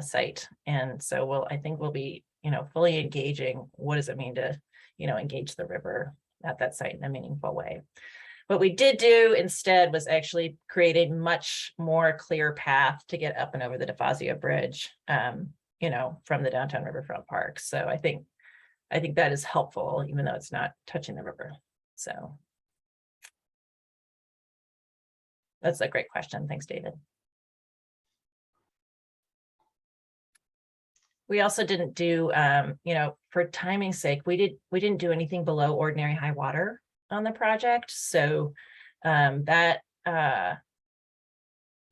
site. And so I think we'll be, fully engaging, what does it mean to, engage the river at that site in a meaningful way. What we did do instead was actually create a much more clear path to get up and over the DeFazio Bridge, from the downtown Riverfront Park. So I think that is helpful, even though it's not touching the river. So that's a great question. Thanks, David. We also didn't do, for timing's sake, we didn't do anything below ordinary high water on the project. So that,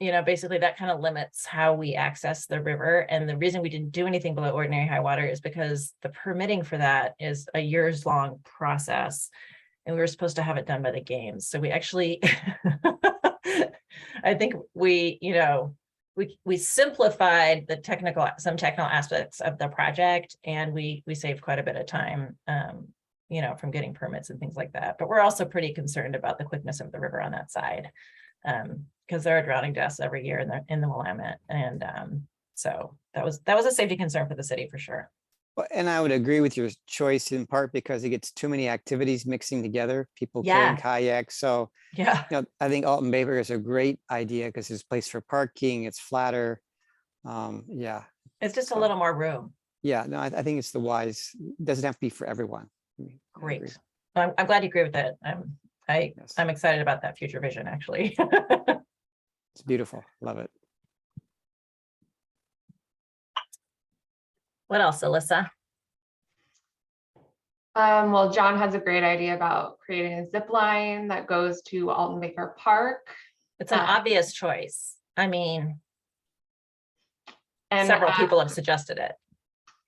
basically that kind of limits how we access the river. And the reason we didn't do anything below ordinary high water is because the permitting for that is a years-long process. And we were supposed to have it done by the games. So we actually, I think we simplified some technical aspects of the project, and we saved quite a bit of time, from getting permits and things like that. But we're also pretty concerned about the quickness of the river on that side, because there are drowning deaths every year in the Willamette, and so that was a safety concern for the city for sure. Well, and I would agree with your choice in part because it gets too many activities mixing together, people Yeah. carrying kayaks. So, Yeah. I think Alton Baker is a great idea because there's a place for parking, it's flatter. Yeah. It's just a So, little more room. Yeah, no, I think it's the wise, it doesn't have to be for everyone. I agree. Great. I'm glad you agree with it. Yes. I'm excited about that future vision, actually. It's beautiful. Love it. What else, Alyssa? Well, John has a great idea about creating a zip line that goes to Alton Baker Park. It's an obvious choice. I mean, And several people have suggested it.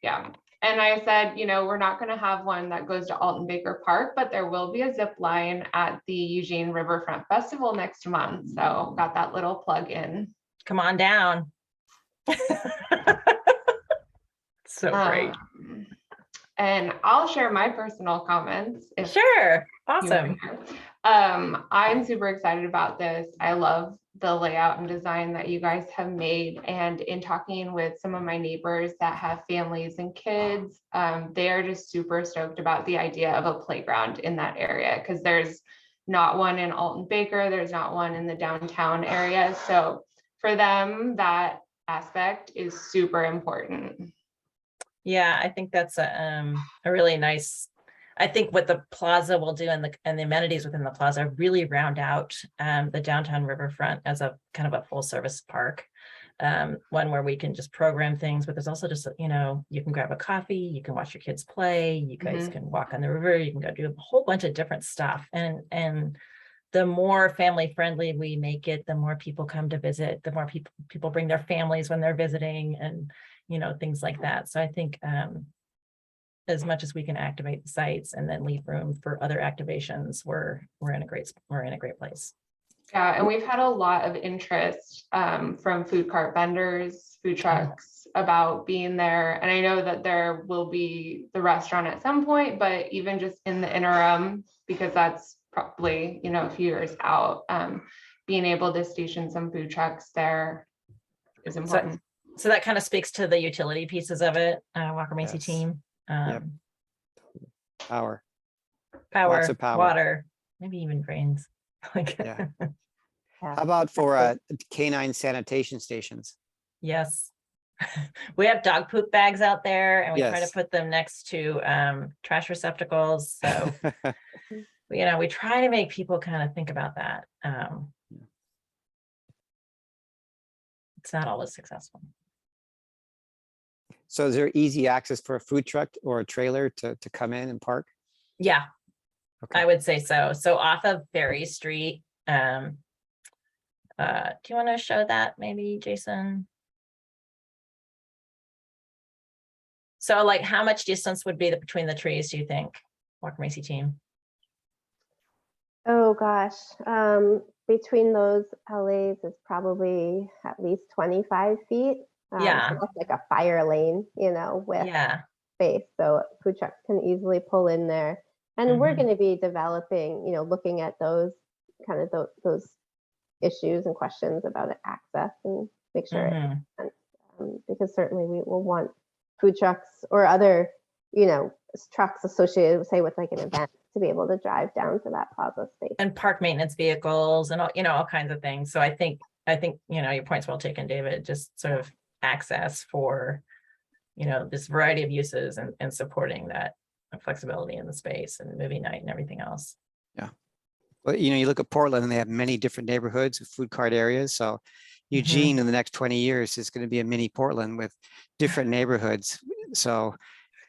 Yeah. And I said, we're not going to have one that goes to Alton Baker Park, but there will be a zip line at the Eugene Riverfront Festival next month. So got that little plug in. Come on down. So great. And I'll share my personal comments. Sure. Awesome. I'm super excited about this. I love the layout and design that you guys have made. And in talking with some of my neighbors that have families and kids, they are just super stoked about the idea of a playground in that area, because there's not one in Alton Baker, there's not one in the downtown area. So for them, that aspect is super important. Yeah, I think that's a really nice, I think what the plaza will do and the amenities within the plaza really round out the downtown riverfront as a kind of a full service park. One where we can just program things, but there's also just, you can grab a coffee, you can watch your kids play, you guys can walk on the river, you can go do a whole bunch of different stuff. And the more family friendly we make it, the more people come to visit, the more people bring their families when they're visiting, and things like that. So I think as much as we can activate the sites and then leave room for other activations, we're in a great place. Yeah, and we've had a lot of interest from food cart vendors, food trucks about being there. And I know that there will be the restaurant at some point, but even just in the interim, because that's probably, a few years out, being able to station some food trucks there is important. So that kind of speaks to the utility pieces of it, Walker Macy Yes. team. Yep. Power. Power, Lots of power. water, maybe even grains. Yeah. How about for canine sanitation stations? Yes. We have dog poop bags out there, and we try to Yes. put them next to trash receptacles. So, we try to make people kind of think about that. It's not always successful. So is there easy access for a food truck or a trailer to come in and park? Yeah, Okay. I would say so. So off of Berry Street. Do you want to show that maybe, Jason? So like how much distance would be between the trees, do you think? Walker Macy team. Oh gosh, between those LAs is probably at least 25 feet. Yeah. So that's like a fire lane, you know, with Yeah. space. So food trucks can easily pull in there. And we're Mhm. going to be developing, you know, looking at those kind of those issues and questions about access and make sure it Mhm. makes sense. Because certainly we will want food trucks or other, you know, trucks associated, say, with like an event to be able to drive down to that plaza space. And park maintenance vehicles and all, you know, all kinds of things. So I think, you know, your point's well taken, David, just sort of access for, you know, this variety of uses and supporting that flexibility in the space and movie night and everything else. Yeah. Well, you know, you look at Portland and they have many different neighborhoods with food cart areas. So Eugene in the next 20 years is going to be a mini Portland with different neighborhoods. So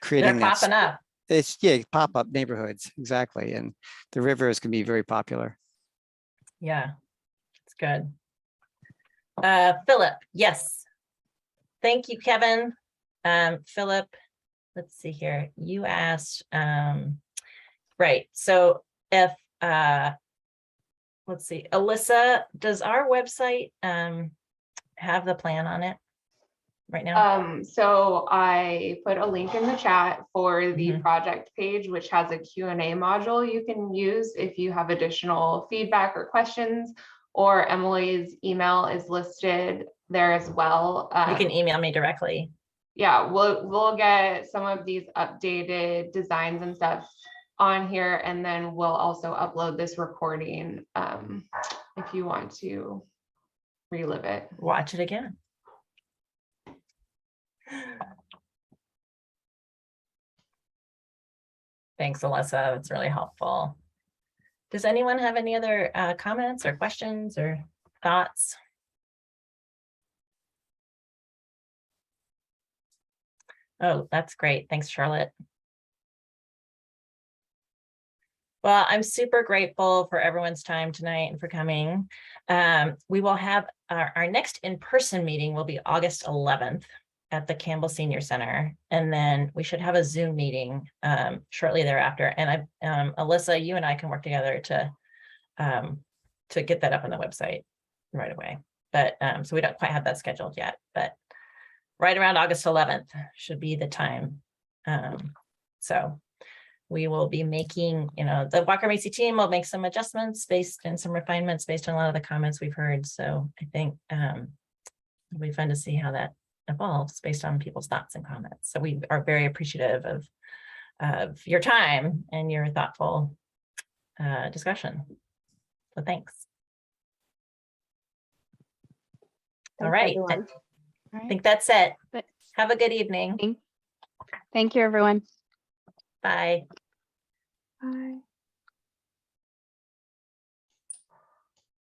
creating They're that, popping up. it's pop-up neighborhoods. Exactly. And the river is going to be very popular. Yeah, it's good. Philip, yes. Thank you, Kevin. Philip, let's see here. You asked, right. So if, let's see, Alyssa, does our website have the plan on it right now? So I put a link in the chat for the Mhm. project page, which has a Q&A module you can use if you have additional feedback or questions, or Emily's email is listed there as well. You can email me directly. Yeah, we'll get some of these updated designs and stuff on here, and then we'll also upload this recording if you want to relive it. Watch it again. Thanks, Alyssa. It's really helpful. Does anyone have any other comments or questions or thoughts? Oh, that's great. Thanks, Charlotte. Well, I'm super grateful for everyone's time tonight and for coming. We will have our next in-person meeting will be August 11th at the Campbell Senior Center. And then we should have a Zoom meeting shortly thereafter. And Alyssa, you and I can work together to get that up on the website right away. But so we don't quite have that scheduled yet, but right around August 11th should be the time. So we will be making, you know, the Walker Macy team will make some adjustments based and some refinements based on a lot of the comments we've heard. So I think it'll be fun to see how that evolves based on people's thoughts and comments. So we are very appreciative of your time and your thoughtful discussion. So thanks. All right. I think that's it. Have a good evening. Thank you, everyone. Bye. Bye.